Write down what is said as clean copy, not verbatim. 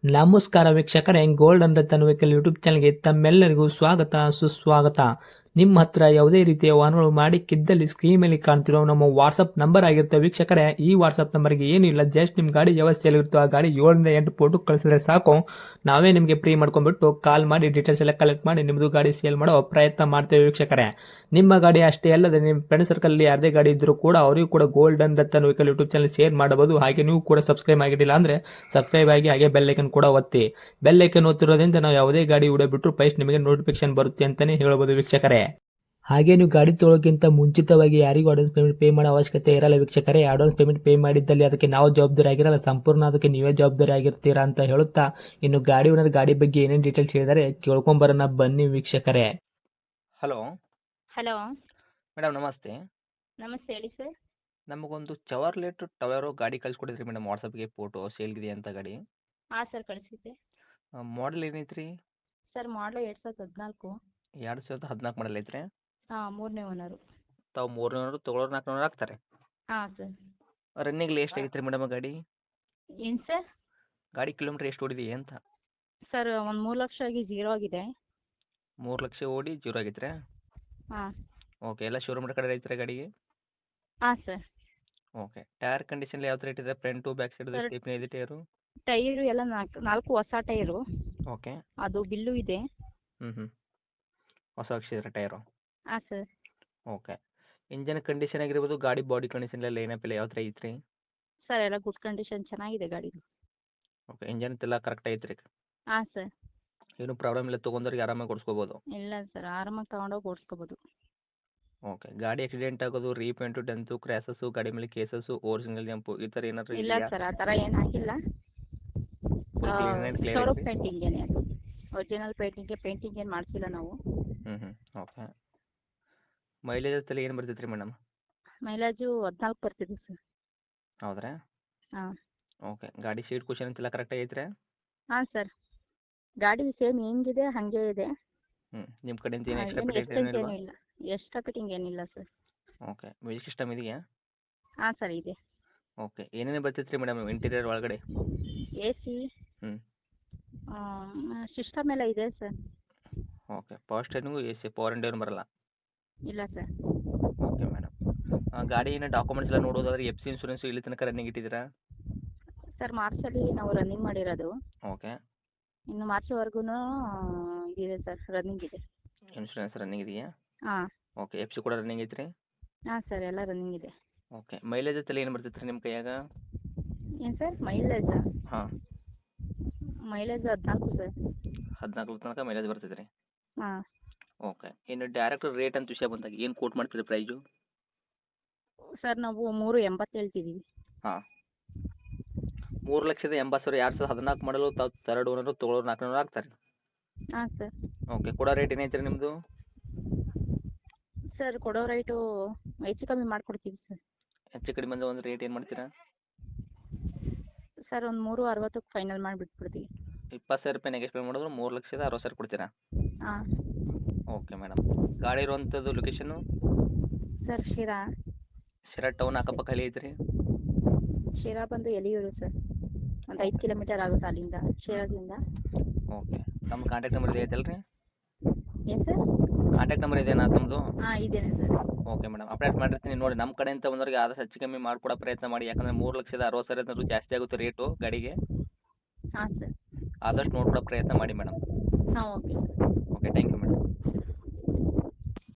ನಮಸ್ಕಾರ ವೀಕ್ಷಕರೇ, golden Ratan vehicle YouTube ಚಾನಲ್ಗೆ ತಮ್ಮೆಲ್ಲರಿಗೂ ಸ್ವಾಗತ ಸುಸ್ವಾಗತ. ನಿಮ್ಮ ಹತ್ರ ಯಾವುದೇ ರೀತಿಯ ವಾಹನಗಳು ಮಾಡಿಕ್ಕಿದ್ದಲ್ಲಿ ಸ್ಕ್ರೀನ್ ಮೇಲೆ ಕಾಣ್ತಿರೋ ನಮ್ಮ ವಾಟ್ಸಪ್ ನಂಬರ್ ಆಗಿರುತ್ತೆ ವೀಕ್ಷಕರೇ. ಈ ವಾಟ್ಸಪ್ ನಂಬರ್ಗೆ ಏನಿಲ್ಲ, ಜಸ್ಟ್ ನಿಮ್ಮ ಗಾಡಿ ವ್ಯವಸ್ಥೆಯಲ್ಲಿರುತ್ತೋ ಆ ಗಾಡಿ 7 ರಿಂದ 8 ಫೋಟೋ ಕಳಿಸಿದ್ರೆ ಸಾಕು, ನಾವೇ ನಿಮಗೆ ಫ್ರೀ ಮಾಡ್ಕೊಂಡ್ಬಿಟ್ಟು ಕಾಲ್ ಮಾಡಿ ಡೀಟೇಲ್ಸ್ ಎಲ್ಲ ಕಲೆಕ್ಟ್ ಮಾಡಿ ನಿಮ್ಮದು ಗಾಡಿ ಸೇಲ್ ಮಾಡೋ ಪ್ರಯತ್ನ ಮಾಡ್ತೇವೆ ವೀಕ್ಷಕರೇ. ನಿಮ್ಮ ಗಾಡಿ ಅಷ್ಟೇ ಅಲ್ಲದೆ ನಿಮ್ಮ ಫ್ರೆಂಡ್ ಸರ್ಕಲ್ ಯಾರದೇ ಗಾಡಿ ಇದ್ದರೂ ಕೂಡ ಅವರಿಗೂ ಕೂಡ golden Ratan vehicle YouTube channel share ಮಾಡಬಹುದು. ಹಾಗೆ ನೀವು ಕೂಡ ಸಬ್ಸ್ಕ್ರೈಬ್ ಆಗಿರಲಿಲ್ಲ ಅಂದರೆ ಸಬ್ಸ್ಕ್ರೈಬ್ ಆಗಿ ಹಾಗೆ ಬೆಲ್ ಐಕನ್ ಕೂಡ ಒತ್ತಿ. ಬೆಲ್ ಐಕನ್ ಒತ್ತಿರೋದ್ರಿಂದ ನಾವು ಯಾವುದೇ ಗಾಡಿ ವಿಡಿಯೋ ಬಿಟ್ಟರು ಫಸ್ಟ್ ನಿಮಗೆ ನೋಟಿಫಿಕೇಶನ್ ಬರುತ್ತೆ ಅಂತಲೇ ಹೇಳ್ಬೋದು ವೀಕ್ಷಕರೇ. ಹಾಗೆ ನೀವು ಗಾಡಿ ತೊಳೋಕ್ಕಿಂತ ಮುಂಚಿತವಾಗಿ ಯಾರಿಗೂ ಅಡ್ವಾನ್ಸ್ ಪೇಮೆಂಟ್ ಪೇ ಮಾಡೋ ಅವಶ್ಯಕತೆ ಇರಲ್ಲ ವೀಕ್ಷಕರೇ. ಅಡ್ವಾನ್ಸ್ ಪೇಮೆಂಟ್ ಪೇ ಮಾಡಿದ್ದಲ್ಲಿ ಅದಕ್ಕೆ ನಾವು ಜವಾಬ್ದಾರಿ ಆಗಿರಲ್ಲ, ಸಂಪೂರ್ಣ ಅದಕ್ಕೆ ನೀವೇ ಜವಾಬ್ದಾರಿ ಆಗಿರ್ತೀರಾ ಅಂತ ಹೇಳುತ್ತಾ, ಇನ್ನು ಗಾಡಿ ಓನರ್ ಗಾಡಿ ಬಗ್ಗೆ ಏನೇನು ಡೀಟೇಲ್ಸ್ ಹೇಳಿದರೆ ಕೇಳ್ಕೊಂಬರೋಣ ಬನ್ನಿ ವೀಕ್ಷಕರೇ. ಹಲೋ ಹಲೋ, ಮೇಡಮ್, ನಮಸ್ತೆ. ನಮಸ್ತೆ ಹೇಳಿ ಸರ್. ನಮಗೊಂದು ಚವರ್ಲೆಟ್ ಟೊಯರೋ ಗಾಡಿ ಕಳಿಸ್ಕೊಡಿದ್ರಿ ಮೇಡಮ್, ವಾಟ್ಸಪ್ಗೆ ಫೋಟೋ ಸೇಲ್ಗಿದೆ ಅಂತ ಗಾಡಿ. ಹಾಂ ಸರ್, ಕಳಿಸಿದ್ದೆ. ಮಾಡಲ್ ಏನೈತ್ರಿ? ಸರ್ ಮಾಡಲು 2014. 2014 ಮಾಡಲ್ ಐತ್ರಿ. ಹಾಂ, 3ನೇ ಓನರು. ತಾವು 300 ತೊಗೊಳೋರು 400 ಹಾಕ್ತಾರೆ. ಹಾಂ ಸರ್. ರನ್ನಿಂಗ್ಲಿ ಎಷ್ಟು ಆಗೈತ್ರಿ ಮೇಡಮ್ ಗಾಡಿ? ಏನು ಸರ್? ಗಾಡಿ ಕಿಲೋಮೀಟ್ರ್ ಎಷ್ಟು ಓಡಿದೆಯಾ ಅಂತ? ಸರ್ ಒಂದು 3 ಲಕ್ಷ ಆಗಿ 0 ಆಗಿದೆ. 3 ಲಕ್ಷ ಓಡಿ 0 ಆಗೈತ್ರಿ. ಹಾಂ. ಓಕೆ, ಎಲ್ಲ ಶೋರೂಮ್ ಕಡೆ ಐತ್ರಿ ಗಾಡಿಗೆ? ಹಾಂ ಸರ್. ಓಕೆ, ಟೈರ್ ಕಂಡೀಷನ್ ಯಾವ ಥರ ಇಟ್ಟಿದೆ? Front back side sir, stepney ಇದೆ ಟೈರು? ಟೈರು ಎಲ್ಲ ನಾಲ್ಕು ಹೊಸ ಟೈರು. ಓಕೆ. ಅದು ಬಿಲ್ಲು ಇದೆ. ಹೊಸ ಹಾಕ್ಸಿದ್ರೆ ಟೈರು? ಹಾಂ ಸರ್. ಓಕೆ. ಇಂಜನ್ ಕಂಡೀಷನ್ ಆಗಿರ್ಬೋದು, ಗಾಡಿ ಬಾಡಿ ಕಂಡೀಷನ್ ಎಲ್ಲ ಏನಪ್ಪ ಯಾವ ಥರ ಐತ್ರಿ? ಸರ್ ಎಲ್ಲ ಗುಡ್ ಕಂಡೀಷನ್, ಚೆನ್ನಾಗಿದೆ ಗಾಡಿದು. ಓಕೆ, ಇಂಜನ್ ಎಲ್ಲ ಕರೆಕ್ಟ್ ಐತ್ರಿ? ಹಾಂ ಸರ್. ಏನು ಪ್ರಾಬ್ಲಮ್ ಇಲ್ಲ, ತೊಗೊಂಡವ್ರಿಗೆ ಆರಾಮಾಗಿ ಕೊಡಿಸ್ಕೋಬೋದು? ಇಲ್ಲ ಸರ್, ಆರಾಮಾಗಿ ತೊಗೊಂಡೋಗಿ ಓಡಿಸ್ಕೋಬೋದು. ಓಕೆ. ಗಾಡಿ ಆಕ್ಸಿಡೆಂಟ್ ಆಗೋದು, ರೀಪೇಂಟು, ಡೆಂತು, ಕ್ರ್ಯಾಸಸ್ಸು, ಗಾಡಿ ಮೇಲೆ ಕೇಸಸ್ಸು, ಓರಿಜಿನಲ್ ಜಂಪು ಈ ಥರ ಏನಾದರೂ ಇಲ್ಲ ಇದೆಯಾ? ಸರ್, ಆ ಥರ ಏನಾಗಿಲ್ಲ. ಕ್ಲಿಯರ್ ಶೋರೂಮ್ ಐತ್ರಿ? ಪೇಂಟಿಂಗೇನೆ ಅದು. ಒರಿಜಿನಲ್ ಪೇಂಟಿಂಗ್ ಏನು ಮಾಡಿಸಿಲ್ಲ ನಾವು. ಓಕೆ. ಮೈಲೇಜ್ ತಲೆ ಏನು ಬರ್ತೈತೆ ರೀ ಮೇಡಮ್? ಮೈಲೇಜು 14 ಬರ್ತಿದೆ ಸರ್. ಹೌದ್ರಾ? ಹಾಂ. ಓಕೆ. ಗಾಡಿ ಸೀಟ್ ಕುಷನ್ ಅಂತೆಲ್ಲ ಕರೆಕ್ಟಾಗಿ ಐತ್ರಿ? ಹಾಂ ಸರ್, ಗಾಡಿ ಸೇಮ್ ಹೆಂಗಿದೆ ಹಾಗೆ ಇದೆ. ನಿಮ್ಮ ಕಡೆಯಿಂದ ಏನು ಎಕ್ಸ್ಟ್ರಾ ಏನು ಫಿಟ್ಟಿಂಗ್ ಎಕ್ಸ್ಚೇಂಜ್ ಏನಿಲ್ವಾ? ಏನಿಲ್ಲ, ಎಕ್ಸ್ಟ್ರಾ ಫಿಟ್ಟಿಂಗ್ ಏನಿಲ್ಲ ಸರ್. ಓಕೆ. ಮ್ಯೂಸಿಕ್ ಸಿಸ್ಟಮ್ ಇದೆಯಾ? ಹಾಂ ಸರ್, ಇದೆ. ಓಕೆ. ಏನೇನು ಬರ್ತೈತೆ ರೀ ಮೇಡಮ್ ಇಂಟೀರಿಯರ್ ಒಳಗಡೆ? ಎ ಸಿ, ಹ್ಞೂ. ಸಿಸ್ಟಮ್ ಎಲ್ಲ ಇದೆ sir. Okay. Power steering, A C, power Indian ಬರಲ್ಲ? ಇಲ್ಲ ಸರ್. Okay madam. ಗಾಡಿ ಏನೋ ಡಾಕ್ಯುಮೆಂಟ್ಸ್ ಎಲ್ಲ ನೋಡೋದಾದ್ರೆ ಎಫ್ ಸಿ ಇನ್ಶೂರೆನ್ಸು ಇಲ್ಲಿ ತನಕ ರನ್ನಿಂಗ್ ಇಟ್ಟಿದ್ದೀರಾ? ಸರ್, ಮಾರ್ಚಲ್ಲಿ ನಾವು ರನ್ನಿಂಗ್ ಮಾಡಿರೋದು. ಓಕೆ. ಇನ್ನು ಮಾರ್ಚ್ವರೆಗೂ ಇದೆ ಸರ್, ರನ್ನಿಂಗ್ ಇದೆ. ಇನ್ಶೂರೆನ್ಸ್ ರನ್ನಿಂಗ್ ಇದೆಯಾ? ಹಾಂ. ಓಕೆ. ಎಫ್ ಸಿ ಕೂಡ ರನ್ನಿಂಗ್ ಐತ್ರಿ? ಹಾಂ ಸರ್, ಎಲ್ಲ ರನ್ನಿಂಗ್ ಇದೆ. ಓಕೆ. ಮೈಲೇಜ್ ತಲೆ ಏನು ಬರ್ತೈತೆ ರೀ ನಿಮ್ಮ ಕೈಯಾಗ? ಏನು ಸರ್ ಮೈಲೇಜಾ? ಹಾಂ. Mileage 14 sir. 14 ತನಕ ಮೈಲೇಜ್ ಬರ್ತೈತೆ ರೀ? ಹಾಂ. ಓಕೆ. ಇನ್ನು ಡೈರೆಕ್ಟ್ ರೇಟ್ ಅಂತ ವಿಷಯ ಬಂದಾಗ ಏನು ಕೋಟ್ ಮಾಡ್ತೀರಿ ಪ್ರೈಸು? ಸರ್, ನಾವು 380 ಹೇಳ್ತಿದ್ದೀವಿ. ಹಾಂ. 3,80,000 2014 ಮಾಡಲು ತಾವು ಥರ್ಡ್ ಓನರು, ತೊಗೊಳೋರು 400 ಆಗ್ತಾರೆ? ಹಾಂ ಸರ್. ಓಕೆ. ಕೊಡೋ ರೇಟ್ ಏನೈತೆ ರೀ ನಿಮ್ಮದು? ಸರ್, ಕೊಡೋ ರೈಟು ಹೆಚ್ಚು ಕಮ್ಮಿ ಮಾಡಿಕೊಡ್ತೀವಿ ಸರ್. ಹೆಚ್ಚು ಕಡಿಮೆ ಬಂದರೆ ಒಂದು ರೇಟ್ ಏನು ಮಾಡ್ತೀರಾ? ಸರ್, ಒಂದು 360ಕ್ಕೆ ಫೈನಲ್ ಮಾಡಿಬಿಟ್ಬಿಡ್ತೀವಿ. 20,000 ರೂಪಾಯಿ ನೆಗೆಸ್ಪೇಟ್ ಮಾಡಿದ್ರು 3,60,000 ಕೊಡ್ತೀರಾ? ಹಾಂ. Okay madam. ಗಾಡಿ ಇರುವಂಥದ್ದು ಲೊಕೇಶನ್ನು? ಸರ್, ಶಿರಾ ಟೌನ್ ಅಕ್ಕಪಕ್ಕ ಎಲ್ಲಿ ಐತ್ರಿ? ಶಿರಾ ಬಂದು ಎಲಿಯೂರು ಸರ್. ಒಂದು 5 ಕಿಲೋಮೀಟರ್ ಆಗುತ್ತೆ ಅಲ್ಲಿಂದ, ಶಿರಾದಿಂದ. ಓಕೆ. ತಮ್ಮ ಕಾಂಟ್ಯಾಕ್ಟ್ ನಂಬರ್ ಇದೆ ಐತಲ್ಲ ರೀ? ಏನು ಸರ್? ಕಾಂಟ್ಯಾಕ್ಟ್ ನಂಬರ್ ಇದೆಯಾ ತಮ್ಮದು? ಹಾಂ, ಇದೇನೆ ಸರ್. ಓಕೆ ಮೇಡಮ್, ಅಪ್ಡೇಟ್ ಮಾಡಿರ್ತೀನಿ ನೋಡಿ. ನಮ್ಮ ಕಡೆಯಿಂದ ಬಂದವ್ರಿಗೆ ಆದಷ್ಟು ಹೆಚ್ಚು ಕಮ್ಮಿ ಮಾಡಿಕೊಡೋ ಪ್ರಯತ್ನ ಮಾಡಿ. ಯಾಕಂದರೆ 3,60,000 ಏನಾದರೂ ಜಾಸ್ತಿ ಆಗುತ್ತೆ ರೇಟು ಗಾಡಿಗೆ. ಹಾಂ ಸರ್. ಆದಷ್ಟು ನೋಡ್ಕೊಡೋ ಪ್ರಯತ್ನ ಮಾಡಿ ಮೇಡಮ್. ಹಾಂ, okay sir. Okay, thank you madam.